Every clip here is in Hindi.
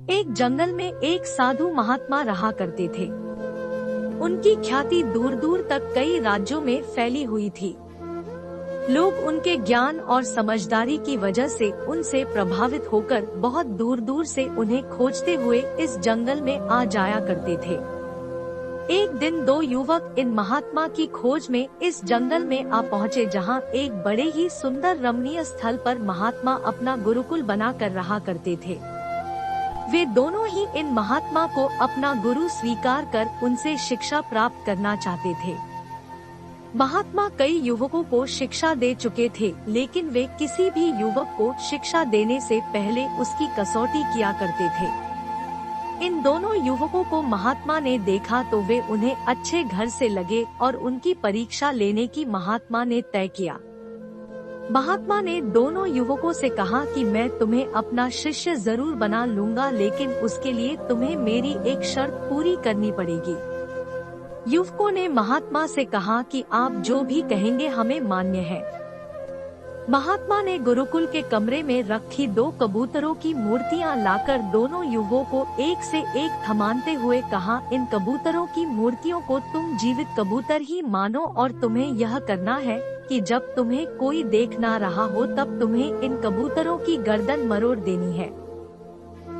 एक जंगल में एक साधु महात्मा रहा करते थे। उनकी ख्याति दूर दूर तक कई राज्यों में फैली हुई थी। लोग उनके ज्ञान और समझदारी की वजह से उनसे प्रभावित होकर बहुत दूर दूर से उन्हें खोजते हुए इस जंगल में आ जाया करते थे। एक दिन दो युवक इन महात्मा की खोज में इस जंगल में आ पहुँचे, जहाँ एक बड़े ही सुंदर रमणीय स्थल पर महात्मा अपना गुरुकुल बना कर रहा करते थे। वे दोनों ही इन महात्मा को अपना गुरु स्वीकार कर उनसे शिक्षा प्राप्त करना चाहते थे। महात्मा कई युवकों को शिक्षा दे चुके थे, लेकिन वे किसी भी युवक को शिक्षा देने से पहले उसकी कसौटी किया करते थे। इन दोनों युवकों को महात्मा ने देखा तो वे उन्हें अच्छे घर से लगे और उनकी परीक्षा लेने की महात्मा ने तय किया। महात्मा ने दोनों युवकों से कहा कि मैं तुम्हें अपना शिष्य जरूर बना लूंगा, लेकिन उसके लिए तुम्हें मेरी एक शर्त पूरी करनी पड़ेगी। युवकों ने महात्मा से कहा कि आप जो भी कहेंगे हमें मान्य है। महात्मा ने गुरुकुल के कमरे में रखी दो कबूतरों की मूर्तियां लाकर दोनों युवकों को एक से एक थमाते हुए कहा, इन कबूतरों की मूर्तियों को तुम जीवित कबूतर ही मानो और तुम्हें यह करना है कि जब तुम्हें कोई देख ना रहा हो तब तुम्हें इन कबूतरों की गर्दन मरोड़ देनी है।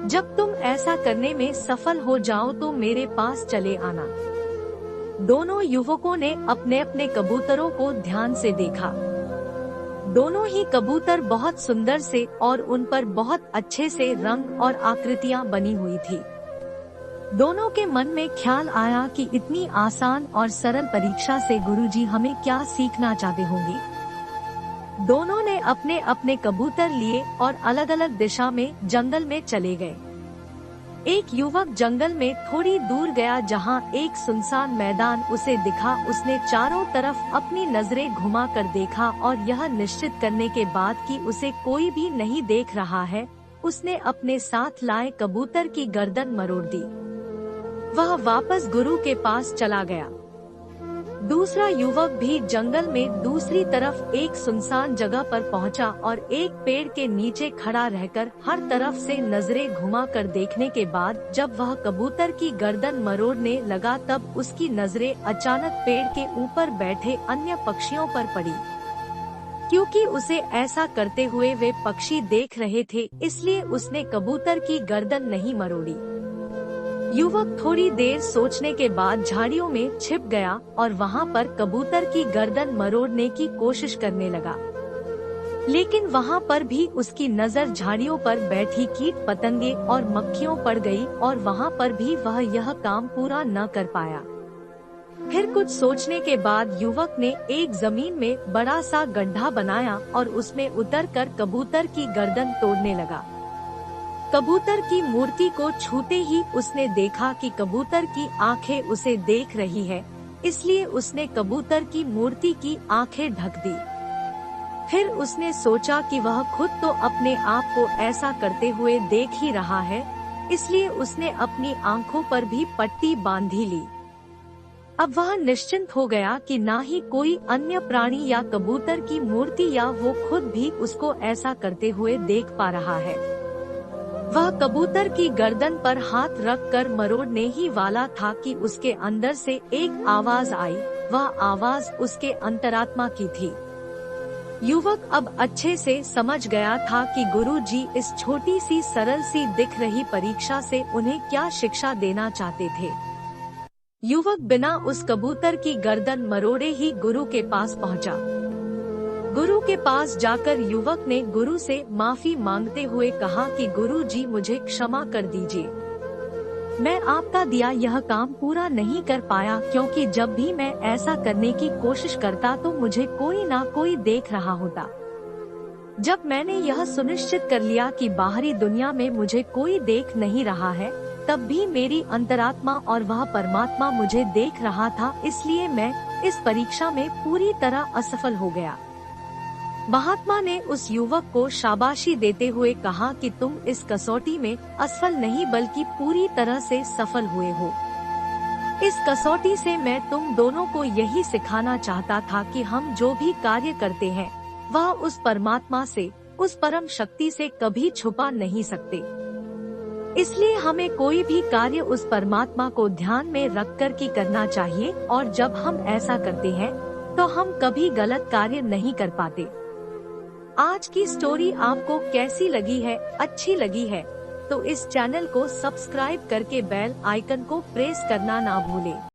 जब तुम ऐसा करने में सफल हो जाओ तो मेरे पास चले आना। दोनों युवकों ने अपने अपने कबूतरों को ध्यान से देखा। दोनों ही कबूतर बहुत सुंदर से और उन पर बहुत अच्छे से रंग और आकृतियां बनी हुई थी। दोनों के मन में ख्याल आया कि इतनी आसान और सरल परीक्षा से गुरुजी हमें क्या सीखना चाहते होंगे। दोनों ने अपने अपने कबूतर लिए और अलग अलग दिशा में जंगल में चले गए। एक युवक जंगल में थोड़ी दूर गया, जहां एक सुनसान मैदान उसे दिखा। उसने चारों तरफ अपनी नजरें घुमा कर देखा और यह निश्चित करने के बाद कि उसे कोई भी नहीं देख रहा है, उसने अपने साथ लाए कबूतर की गर्दन मरोड़ दी। वह वापस गुरु के पास चला गया। दूसरा युवक भी जंगल में दूसरी तरफ एक सुनसान जगह पर पहुंचा और एक पेड़ के नीचे खड़ा रहकर हर तरफ से नजरें घुमाकर देखने के बाद जब वह कबूतर की गर्दन मरोड़ने लगा तब उसकी नजरें अचानक पेड़ के ऊपर बैठे अन्य पक्षियों पर पड़ी। क्योंकि उसे ऐसा करते हुए वे पक्षी देख रहे थे, इसलिए उसने कबूतर की गर्दन नहीं मरोड़ी। युवक थोड़ी देर सोचने के बाद झाड़ियों में छिप गया और वहां पर कबूतर की गर्दन मरोड़ने की कोशिश करने लगा, लेकिन वहां पर भी उसकी नजर झाड़ियों पर बैठी कीट पतंगे और मक्खियों पड़ गई और वहां पर भी वह यह काम पूरा न कर पाया। फिर कुछ सोचने के बाद युवक ने एक जमीन में बड़ा सा गड्ढा बनाया और उसमें उतरकर कबूतर की गर्दन तोड़ने लगा। कबूतर की मूर्ति को छूते ही उसने देखा कि कबूतर की आंखें उसे देख रही है, इसलिए उसने कबूतर की मूर्ति की आंखें ढक दी। फिर उसने सोचा कि वह खुद तो अपने आप को ऐसा करते हुए देख ही रहा है, इसलिए उसने अपनी आंखों पर भी पट्टी बांधी ली। अब वह निश्चिंत हो गया कि ना ही कोई अन्य प्राणी या कबूतर की मूर्ति या वो खुद भी उसको ऐसा करते हुए देख पा रहा है। वह कबूतर की गर्दन पर हाथ रखकर मरोड़ने ही वाला था कि उसके अंदर से एक आवाज आई। वह आवाज उसके अंतरात्मा की थी। युवक अब अच्छे से समझ गया था कि गुरुजी इस छोटी सी सरल सी दिख रही परीक्षा से उन्हें क्या शिक्षा देना चाहते थे। युवक बिना उस कबूतर की गर्दन मरोड़े ही गुरु के पास पहुंचा। गुरु के पास जाकर युवक ने गुरु से माफी मांगते हुए कहा कि गुरुजी मुझे क्षमा कर दीजिए। मैं आपका दिया यह काम पूरा नहीं कर पाया, क्योंकि जब भी मैं ऐसा करने की कोशिश करता तो मुझे कोई ना कोई देख रहा होता। जब मैंने यह सुनिश्चित कर लिया कि बाहरी दुनिया में मुझे कोई देख नहीं रहा है, तब भी मेरी अंतरात्मा और वह परमात्मा मुझे देख रहा था, इसलिए मैं इस परीक्षा में पूरी तरह असफल हो गया। महात्मा ने उस युवक को शाबाशी देते हुए कहा कि तुम इस कसौटी में असफल नहीं बल्कि पूरी तरह से सफल हुए हो। इस कसौटी से मैं तुम दोनों को यही सिखाना चाहता था कि हम जो भी कार्य करते हैं वह उस परमात्मा से, उस परम शक्ति से कभी छुपा नहीं सकते। इसलिए हमें कोई भी कार्य उस परमात्मा को ध्यान में रख कर की करना चाहिए, और जब हम ऐसा करते हैं तो हम कभी गलत कार्य नहीं कर पाते। आज की स्टोरी आपको कैसी लगी है? अच्छी लगी है तो इस चैनल को सब्सक्राइब करके बेल आइकन को प्रेस करना ना भूलें।